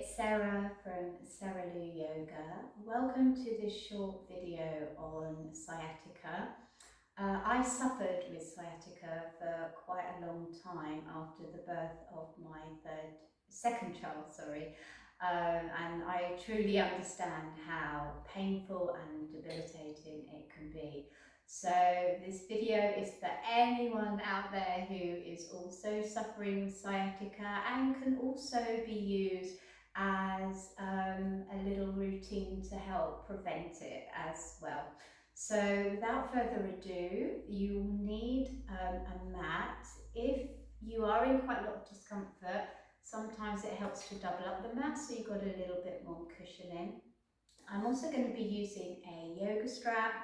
it's Sarah from Sarah Lou Yoga. Welcome to this short video on sciatica. I suffered with sciatica for quite a long time after the birth of my second child, and I truly understand how painful and debilitating it can be. So this video is for anyone out there who is also suffering with sciatica and can also be used as a little routine to help prevent it as well. So without further ado, you will need a mat. If you are in quite a lot of discomfort, sometimes it helps to double up the mat so you've got a little bit more cushioning. I'm also going to be using a yoga strap.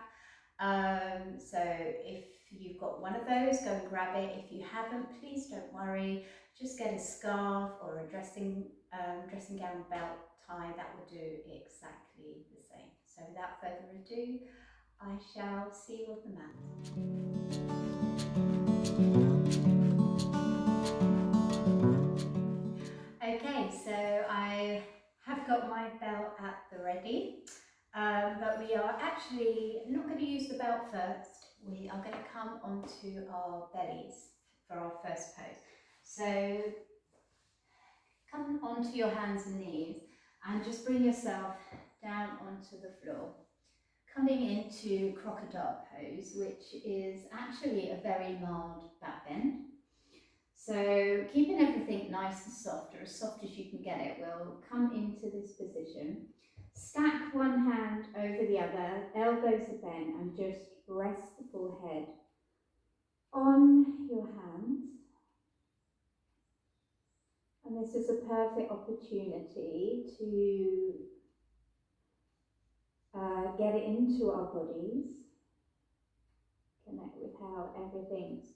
So if you've got one of those, go and grab it. If you haven't, please don't worry. Just get a scarf or a dressing gown belt tie. That will do exactly the same. So without further ado, I shall see you on the mat. Okay, so I have got my belt at the ready, but we are actually not going to use the belt first. We are going to come onto our bellies for our first pose. So come onto your hands and knees and just bring yourself down onto the floor. Coming into crocodile pose, which is actually a very mild back bend. So keeping everything nice and soft, or as soft as you can get it, we'll come into this position. Stack one hand over the other, elbows are bent, and just rest the forehead on your hands. And this is a perfect opportunity to get it into our bodies, connect with how everything's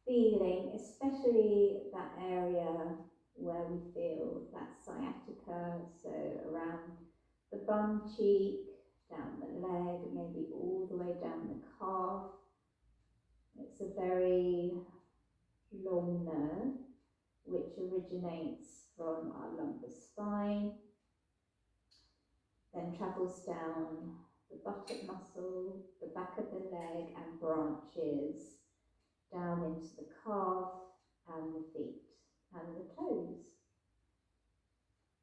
feeling, especially that area where we feel that sciatica, so around the bum cheek, down the leg, maybe all the way down the calf. It's a very long nerve which originates from our lumbar spine, then travels down the buttock muscle, the back of the leg, and branches down into the calf and the feet and the toes.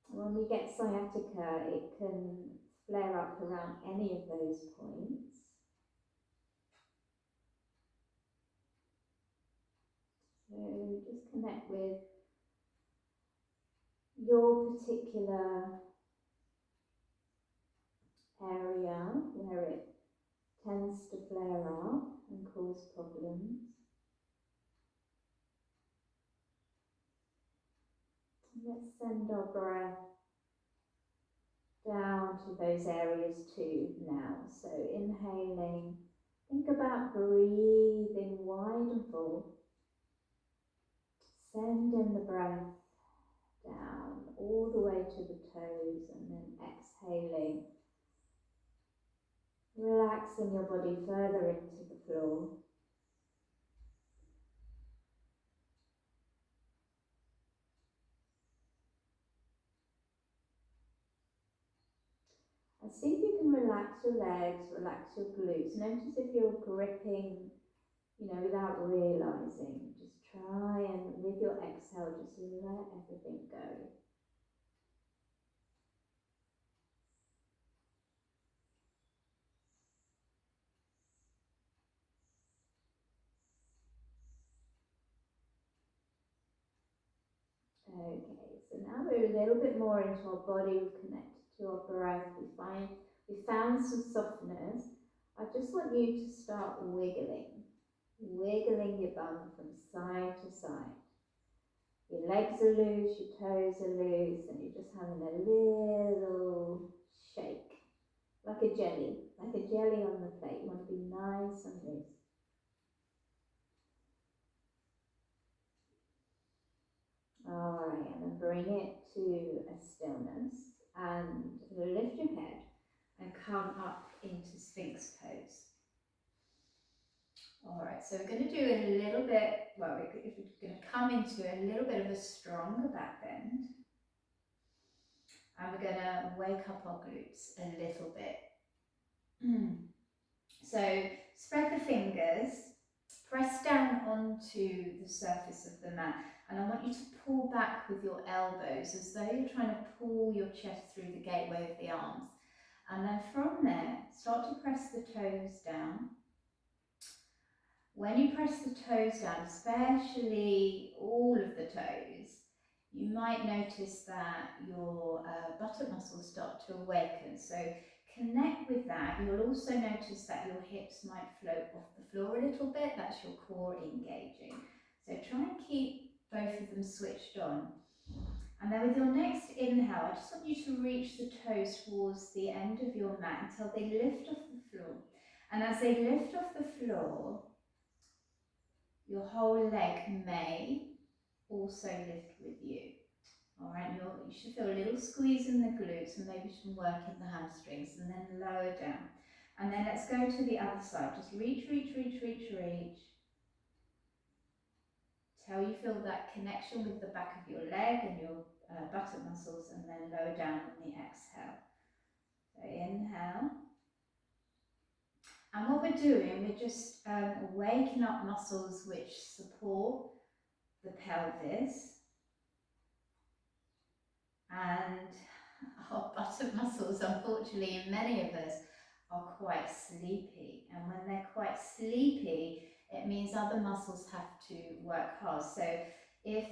When we get sciatica, it can flare up around any of those points. So just connect with your particular area where it tends to flare up and cause problems. Let's send our breath down to those areas too now. So inhaling, think about breathing wide and full. Send in the breath down all the way to the toes, and then exhaling, relaxing your body further into the floor. And see if you can relax your legs, relax your glutes. Notice if you're gripping, without realizing. Just try and with your exhale, just let everything go. Okay, so now we're a little bit more into our body, we've connected to our breath, we found some softness. I just want you to start wiggling your bum from side to side. Your legs are loose, your toes are loose, and you're just having a little shake, like a jelly on the plate. You want to be nice and loose. Alright, and then bring it to a stillness and lift your head and come up into Sphinx pose. Alright, so we're going to do a little bit, we're going to come into a little bit of a stronger back bend. and we're going to wake up our glutes a little bit. So spread the fingers, press down onto the surface of the mat, and I want you to pull back with your elbows as though you're trying to pull your chest through the gateway of the arms. And then from there, start to press the toes down. When you press the toes down, especially all of the toes, you might notice that your buttock muscles start to awaken. So connect with that. You'll also notice that your hips might float off the floor a little bit. That's your core engaging. So try and keep both of them switched on. And then with your next inhale, I just want you to reach the toes towards the end of your mat until they lift off the floor. And as they lift off the floor, your whole leg may also lift with you. All right, you should feel a little squeeze in the glutes and maybe some work in the hamstrings, and then lower down. And then let's go to the other side. Just reach, reach, reach, reach, reach. Till you feel that connection with the back of your leg and your buttock muscles, and then lower down on the exhale. So inhale. And what we're doing, we're just waking up muscles which support the pelvis. And our buttock muscles, unfortunately, in many of us, are quite sleepy. And when they're quite sleepy, it means other muscles have to work hard. So if,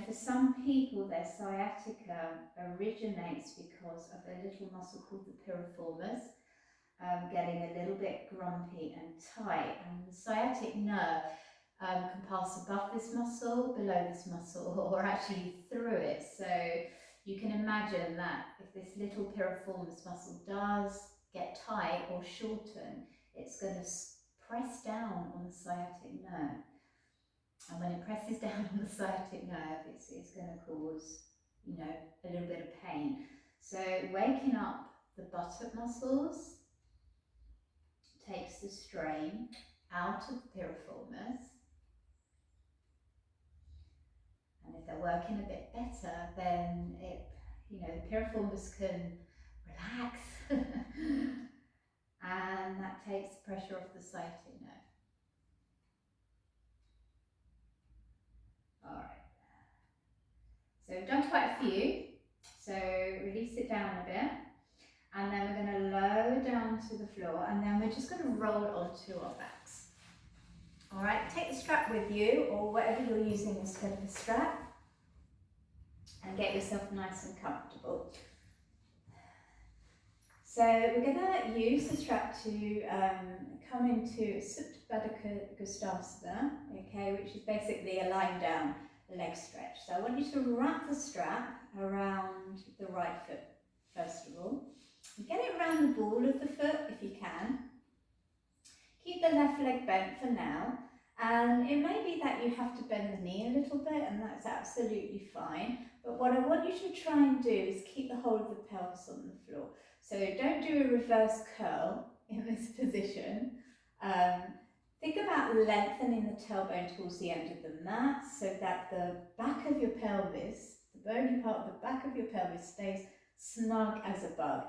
for some people, their sciatica originates because of a little muscle called the piriformis, getting a little bit grumpy and tight. And the sciatic nerve can pass above this muscle, below this muscle, or actually through it. So you can imagine that if this little piriformis muscle does get tight or shorten, it's going to press down on the sciatic nerve. And when it presses down on the sciatic nerve, it's going to cause, a little bit of pain. So waking up the buttock muscles takes the strain out of the piriformis. And if they're working a bit better, then the piriformis can relax and that takes the pressure off the sciatic nerve. All right. So we've done quite a few. So release it down a bit. And then we're going to lower down to the floor, and then we're just going to roll onto our backs. All right, take the strap with you, or whatever you're using instead of a strap, and get yourself nice and comfortable. So we're going to use the strap to come into Supta Baddha Gustasana, okay, which is basically a lying down leg stretch. So I want you to wrap the strap around the right foot, first of all. Get it around the ball of the foot if you can. Keep the left leg bent for now. And it may be that you have to bend the knee a little bit, and that's absolutely fine. But what I want you to try and do is keep the whole of the pelvis on the floor. So don't do a reverse curl in this position. Think about lengthening the tailbone towards the end of the mat so that the back of your pelvis, the bony part of the back of your pelvis, stays snug as a bug.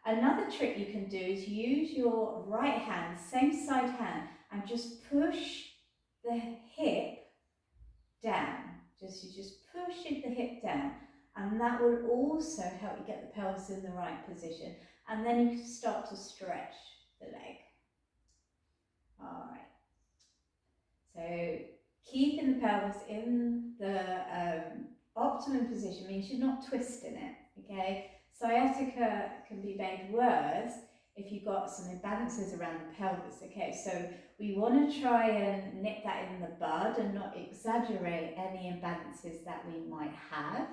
Another trick you can do is use your right hand, same side hand, and just push the hip down. You just push the hip down, and that will also help you get the pelvis in the right position. And then you can start to stretch the leg. All right. So keeping the pelvis in the optimum position means you're not twisting it, okay? Sciatica can be made worse if you've got some imbalances around the pelvis, okay? So we want to try and nip that in the bud and not exaggerate any imbalances that we might have.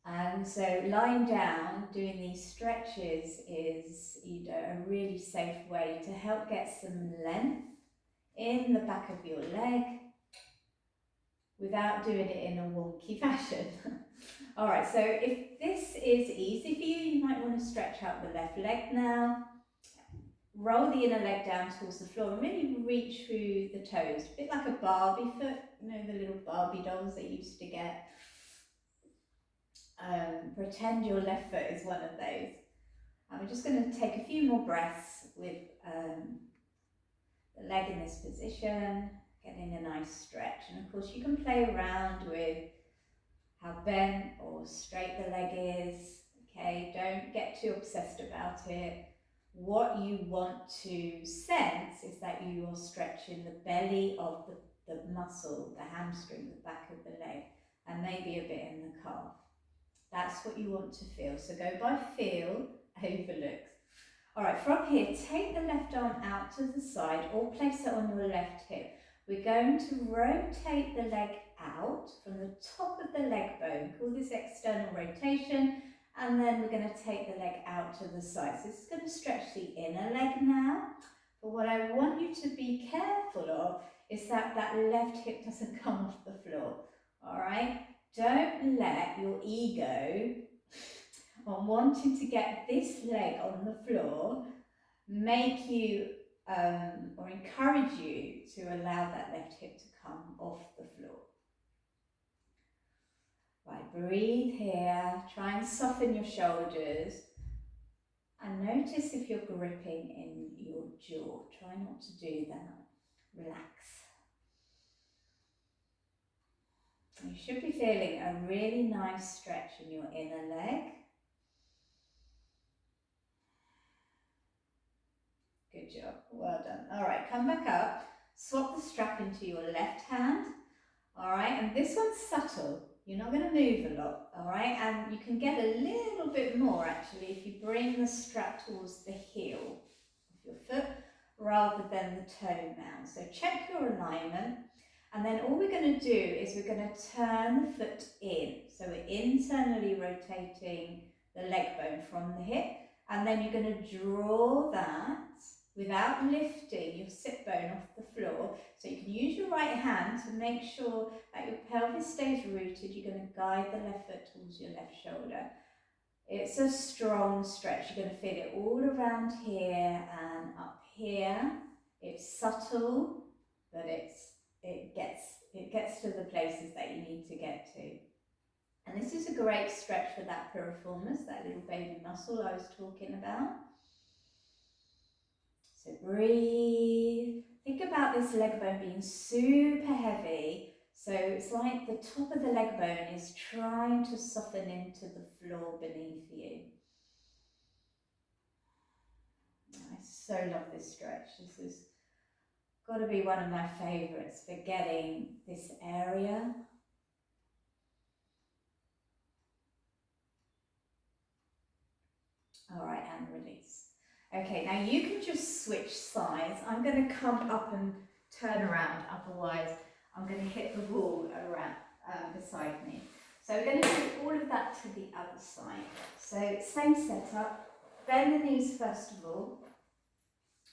And so lying down, doing these stretches is a really safe way to help get some length in the back of your leg without doing it in a wonky fashion. All right, so if this is easy for you, you might want to stretch out the left leg now. Roll the inner leg down towards the floor and really reach through the toes. A bit like a Barbie foot, the little Barbie dolls they used to get. Pretend your left foot is one of those. And we're just going to take a few more breaths with the leg in this position, getting a nice stretch. And of course you can play around with how bent or straight the leg is. Okay, don't get too obsessed about it. What you want to sense is that you are stretching the belly of the muscle, the hamstring, the back of the leg, and maybe a bit in the calf. That's what you want to feel. So go by feel, overlook. All right, from here, take the left arm out to the side or place it on your left hip. We're going to rotate the leg out from the top of the leg bone. Call this external rotation. And then we're going to take the leg out to the side. So this is going to stretch the inner leg now. But what I want you to be careful of is that that left hip doesn't come off the floor. All right? Don't let your ego on wanting to get this leg on the floor make you or encourage you to allow that left hip to come off the floor. Right, breathe here, try and soften your shoulders and notice if you're gripping in your jaw. Try not to do that. Relax. You should be feeling a really nice stretch in your inner leg. Good job, well done. All right, come back up, swap the strap into your left hand. All right, and this one's subtle. You're not going to move a lot, all right? And you can get a little bit more actually if you bring the strap towards the heel of your foot rather than the toenail. So check your alignment, and then all we're going to do is we're going to turn the foot in. So we're internally rotating the leg bone from the hip, and then you're going to draw that without lifting your sit bone off the floor. So you can use your right hand to make sure that your pelvis stays rooted. You're going to guide the left foot towards your left shoulder. It's a strong stretch. You're going to feel it all around here and up here. It's subtle, but it gets to the places that you need to get to. And this is a great stretch for that piriformis, that little baby muscle I was talking about. So breathe. Think about this leg bone being super heavy. So it's like the top of the leg bone is trying to soften into the floor beneath you. I so love this stretch. This has got to be one of my favourites for getting this area. All right, and release. Okay, now you can just switch sides. I'm going to come up and turn around, otherwise I'm going to hit the wall around beside me. So we're going to do all of that to the other side. So same setup, bend the knees first of all,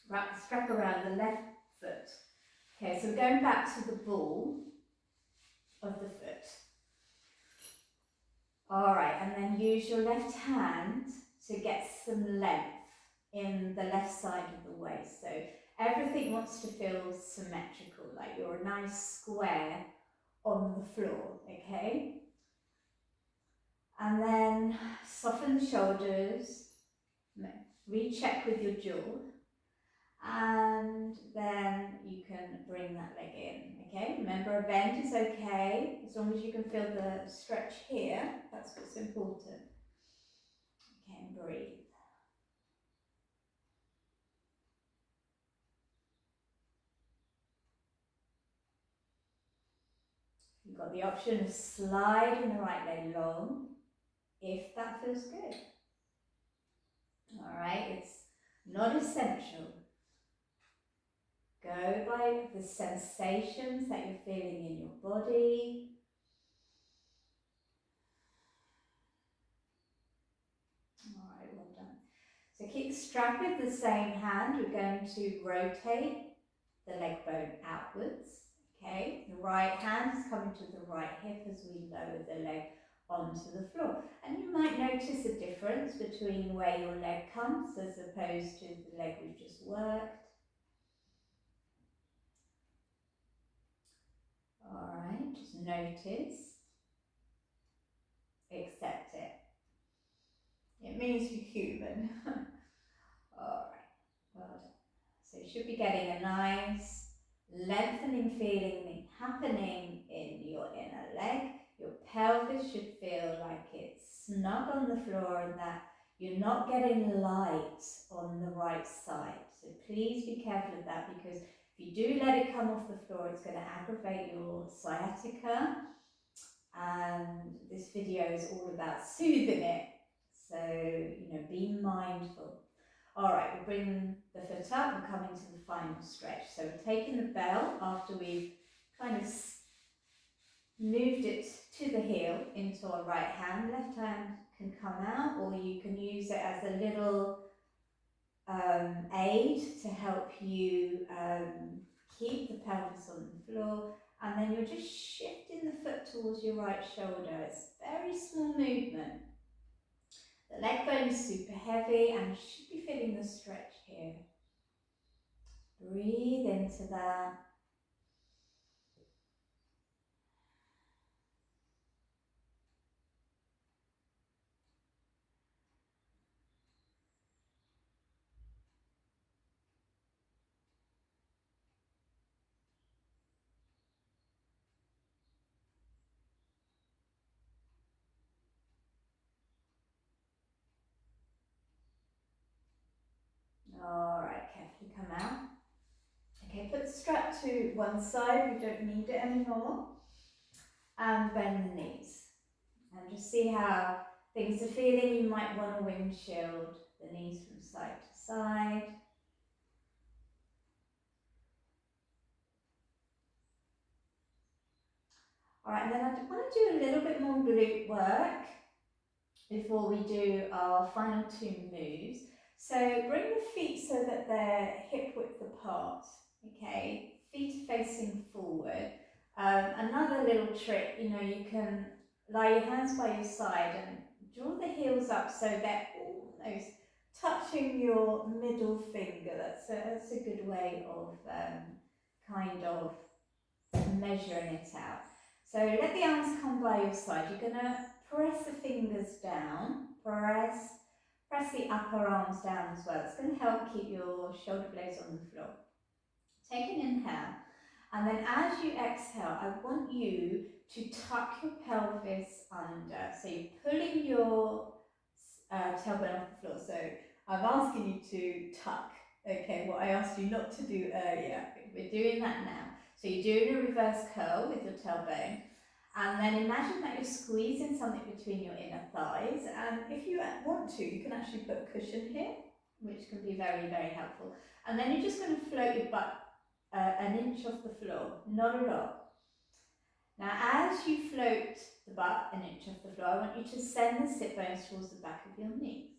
wrap the strap around the left foot. Okay, so we're going back to the ball of the foot. All right, and then use your left hand to get some length in the left side of the waist. So everything wants to feel symmetrical, like you're a nice square on the floor, okay? And then soften the shoulders, recheck with your jaw, and then you can bring that leg in, okay? Remember, a bend is okay, as long as you can feel the stretch here, that's what's important. Okay, and breathe. You've got the option of sliding the right leg long, if that feels good. All right, it's not essential. Go by the sensations that you're feeling in your body. All right, well done. So keep the strap with the same hand. We're going to rotate the leg bone outwards. Okay, the right hand is coming to the right hip as we lower the leg onto the floor. And you might notice a difference between where your leg comes as opposed to the leg we've just worked. All right, just notice, accept it. means you're human. Alright, well done. So you should be getting a nice lengthening feeling happening in your inner leg. Your pelvis should feel like it's snug on the floor and that you're not getting light on the right side. So please be careful of that, because if you do let it come off the floor, it's going to aggravate your sciatica. And this video is all about soothing it. So, be mindful. All right, we'll bring the foot up, we're coming to the final stretch. So we're taking the bell after we've kind of moved it to the heel into our right hand. Left hand can come out, or you can use it as a little aid to help you keep the pelvis on the floor. And then you're just shifting the foot towards your right shoulder. It's a very small movement. The leg bone is super heavy and you should be feeling the stretch here. Breathe into that. Alright, carefully come out. Okay, put the strap to one side, we don't need it anymore. And bend the knees. And just see how things are feeling. You might want to windshield the knees from side to side. Alright, and then I want to do a little bit more glute work before we do our final two moves. So bring the feet so that they're hip width apart, okay? Feet are facing forward. Another little trick, you can lie your hands by your side and draw the heels up so they're almost touching your middle finger. That's a good way of kind of measuring it out. So let the arms come by your side. You're going to press the fingers down, press the upper arms down as well. It's going to help keep your shoulder blades on the floor. Take an inhale, and then as you exhale, I want you to tuck your pelvis under. So you're pulling your tailbone off the floor. So I'm asking you to tuck, okay, what I asked you not to do earlier. We're doing that now. So you're doing a reverse curl with your tailbone. And then imagine that you're squeezing something between your inner thighs. And if you want to, you can actually put a cushion here, which can be very, very helpful. And then you're just going to float your butt an inch off the floor, not a lot. Now, as you float the butt an inch off the floor, I want you to send the sit bones towards the back of your knees.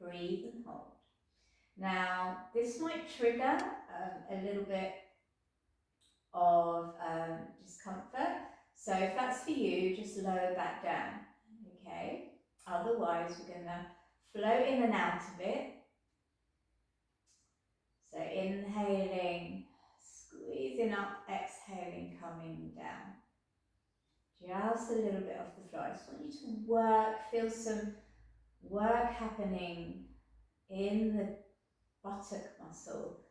Breathe and hold. Now, this might trigger a little bit of discomfort. So if that's for you, just lower back down, okay? Otherwise, we're going to float in and out of it. So inhaling, squeezing up, exhaling, coming down. Just a little bit off the floor. I just want you to work, feel some work happening in the buttock muscle,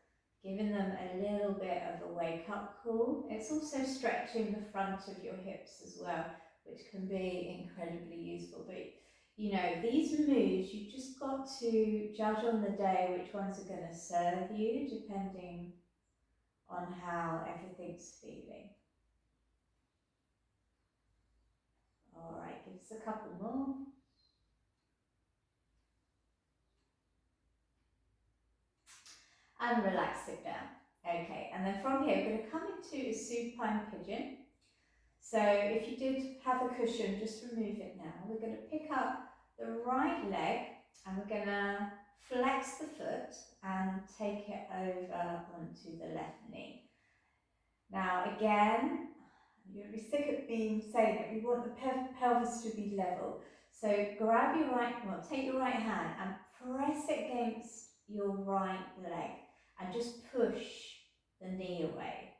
giving them a little bit of a wake-up call. It's also stretching the front of your hips as well, which can be incredibly useful. But these moves, you've just got to judge on the day which ones are going to serve you, depending on how everything's feeling. All right, give us a couple more. And relax it down. Okay, and then from here, we're going to come into a supine pigeon. So if you did have a cushion, just remove it now. We're going to pick up the right leg and we're going to flex the foot and take it over onto the left knee. Now again, you're going to be sick of me saying it, we want the pelvis to be level. So take your right hand and press it against your right leg and just push the knee away.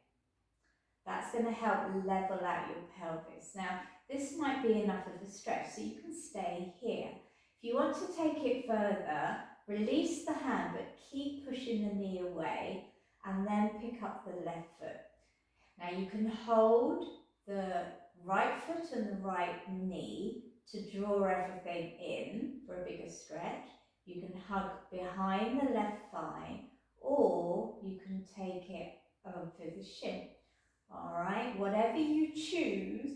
That's going to help level out your pelvis. Now, this might be enough of a stretch, so you can stay here. If you want to take it further, release the hand but keep pushing the knee away and then pick up the left foot. Now you can hold the right foot and the right knee to draw everything in for a bigger stretch. You can hug behind the left thigh, or you can take it over the shin. All right, whatever you choose,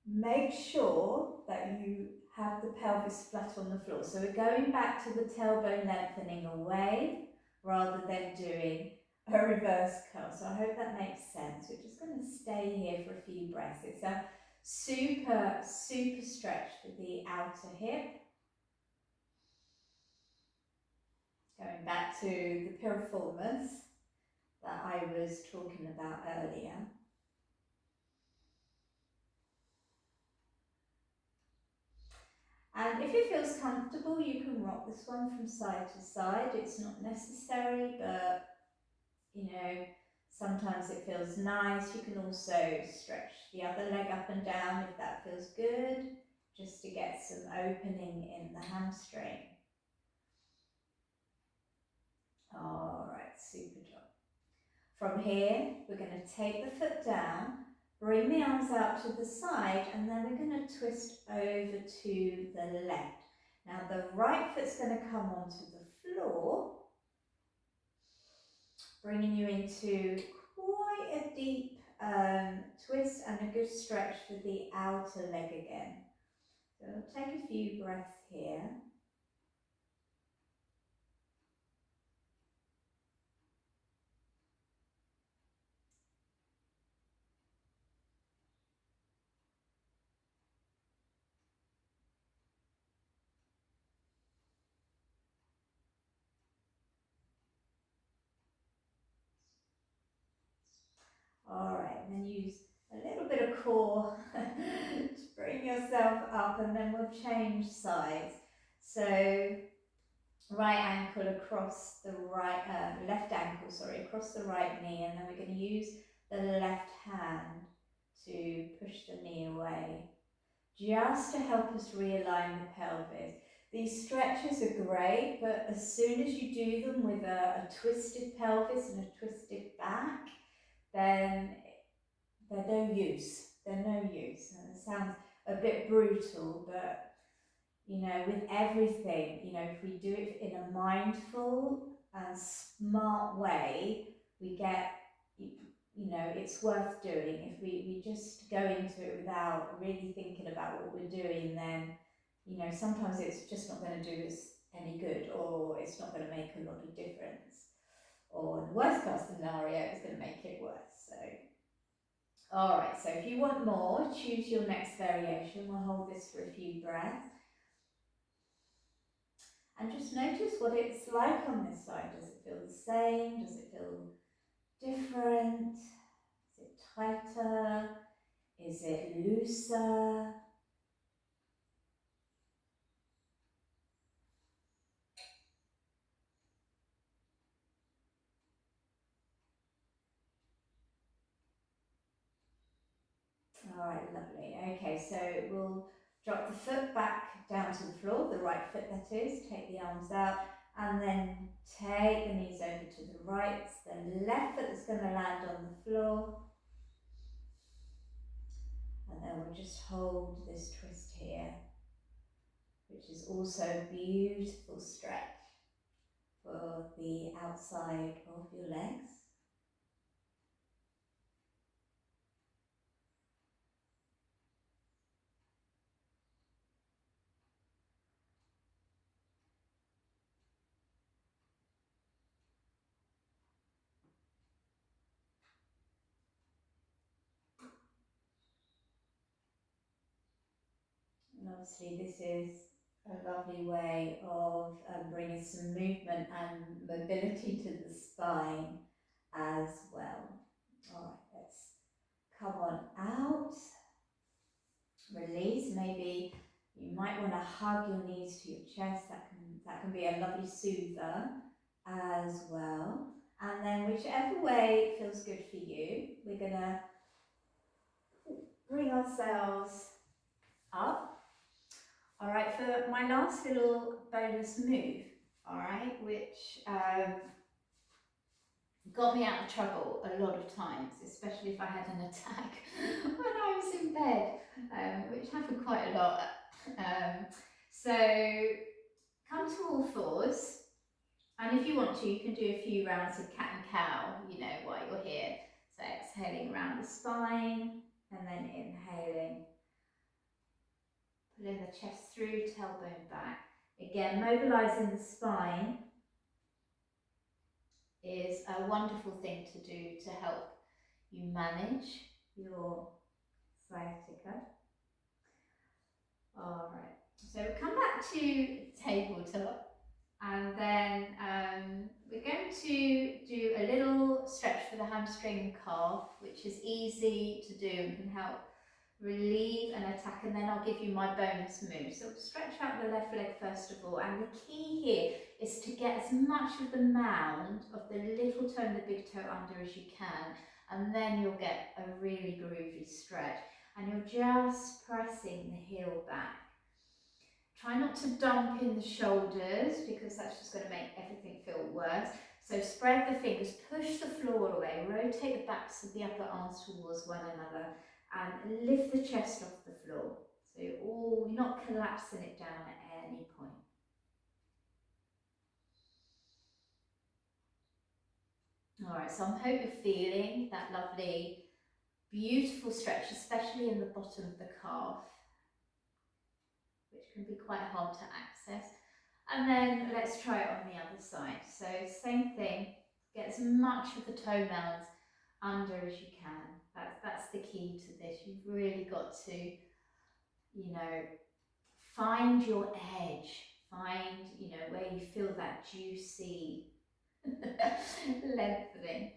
make sure that you have the pelvis flat on the floor. So we're going back to the tailbone lengthening away rather than doing a reverse curl. So I hope that makes sense. We're just going to stay here for a few breaths. It's a super stretch for the outer hip. Going back to the piriformis that I was talking about earlier. And if it feels comfortable, you can rock this one from side to side. It's not necessary, but you know, sometimes it feels nice. You can also stretch the other leg up and down if that feels good, just to get some opening in the hamstring. All right, super job. From here, we're going to take the foot down, bring the arms out to the side, and then we're going to twist over to the left. Now the right foot's going to come onto the floor, bringing you into quite a deep twist and a good stretch for the outer leg again. So we'll take a few breaths here. All right, and then use a little bit of core to bring yourself up, and then we'll change sides. So right ankle across the right, left ankle, sorry, across the right knee, and then we're going to use the left hand to push the knee away, just to help us realign the pelvis. These stretches are great, but as soon as you do them with a twisted pelvis and a twisted back, then they're no use. They're no use. And it sounds a bit brutal, but you know, with everything, you know, if we do it in a mindful and smart way, we get, you know, it's worth doing. If we just go into it without really thinking about what we're doing, then, you know, sometimes it's just not going to do us any good, or it's not going to make a lot of difference. Or in the worst case scenario, it's going to make it worse. So, all right, so if you want more, choose your next variation. We'll hold this for a few breaths. And just notice what it's like on this side. Does it feel the same? Does it feel different? Is it tighter? Is it looser? All right, lovely. Okay, so we'll drop the foot back down to the floor, the right foot that is, take the arms out, and then take the knees over to the right. It's the left foot that's going to land on the floor. And then we'll just hold this twist here, which is also a beautiful stretch for the outside of your legs. And obviously this is a lovely way of bringing some movement and mobility to the spine as well. All right, let's come on out. Release. Maybe you might want to hug your knees to your chest. That can be a lovely soother as well. And then whichever way feels good for you, we're going to bring ourselves up. All right, for my last little bonus move, all right, which got me out of trouble a lot of times, especially if I had an attack when I was in bed, which happened quite a lot. So come to all fours, and if you want to, you can do a few rounds of cat and cow, you know, while you're here. So exhaling around the spine, and then inhaling, pulling the chest through, tailbone back. Again, mobilising the spine is a wonderful thing to do to help you manage your sciatica. All right, so we'll come back to tabletop, and then we're going to do a little stretch for the hamstring and calf, which is easy to do and can help relieve an attack, and then I'll give you my bonus move. So stretch out the left leg first of all, and the key here is to get as much of the mound of the little toe and the big toe under as you can, and then you'll get a really groovy stretch, and you're just pressing the heel back. Try not to dump in the shoulders because that's just going to make everything feel worse. So spread the fingers, push the floor away, rotate the backs of the upper arms towards one another, and lift the chest off the floor. So you're not collapsing it down at any point. All right, so I hope you're feeling that lovely, beautiful stretch, especially in the bottom of the calf, which can be quite hard to access. And then let's try it on the other side. So same thing, get as much of the toe mounds under as you can. That's the key to this. You've really got to, you know, find your edge. Find, you know, where you feel that juicy lengthening.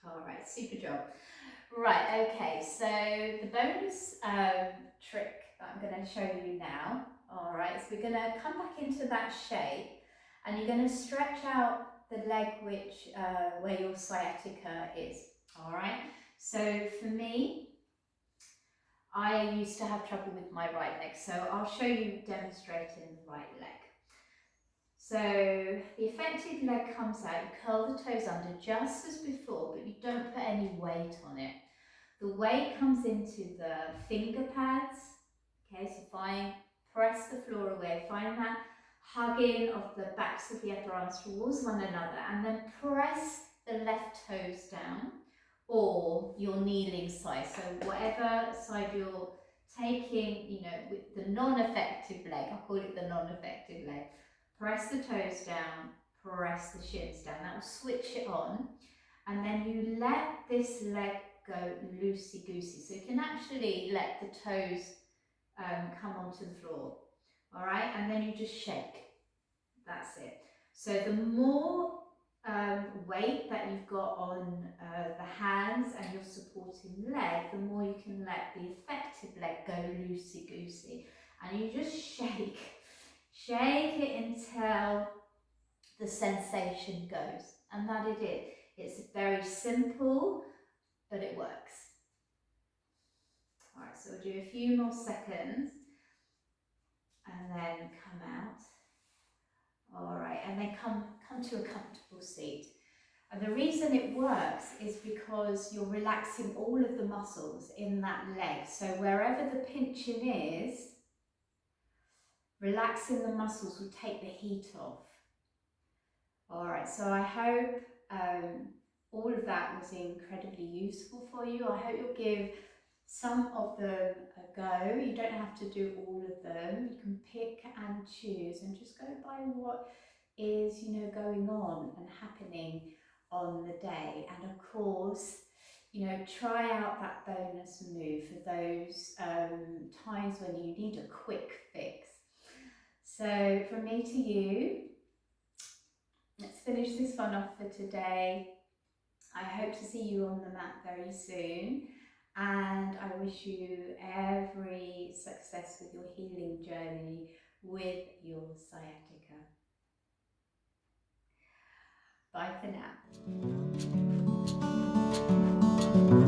All right, super job. Right, okay, so the bonus trick that I'm going to show you now, all right, so we're going to come back into that shape, and you're going to stretch out the leg which where your sciatica is, all right. So for me, I used to have trouble with my right leg, so I'll show you demonstrating the right leg. So the affected leg comes out, you curl the toes under just as before, but you don't put any weight on it. The weight comes into the finger pads, okay, so press the floor away, find that hugging of the backs of the upper arms towards one another, and then press the left toes down, or your kneeling side, so whatever side you're taking, you know, with the non-effective leg, I'll call it the non-effective leg, press the toes down, press the shins down, that will switch it on, and then you let this leg go loosey-goosey, so you can actually let the toes come onto the floor, all right, and then you just shake, that's it. So the more weight that you've got on the hands and your supporting leg, the more you can let the effective leg go loosey-goosey, and you just shake it until the sensation goes, and that is it. It's very simple, but it works. All right, so we'll do a few more seconds and then come out. All right, and then come to a comfortable seat. And the reason it works is because you're relaxing all of the muscles in that leg. So wherever the pinching is, relaxing the muscles will take the heat off. All right, so I hope all of that was incredibly useful for you. I hope you'll give some of them a go. You don't have to do all of them. You can pick and choose and just go by what is, you know, going on and happening on the day. And of course, you know, try out that bonus move for those times when you need a quick fix. So from me to you, let's finish this one off for today. I hope to see you on the mat very soon, and I wish you every success with your healing journey with your sciatica. Bye for now.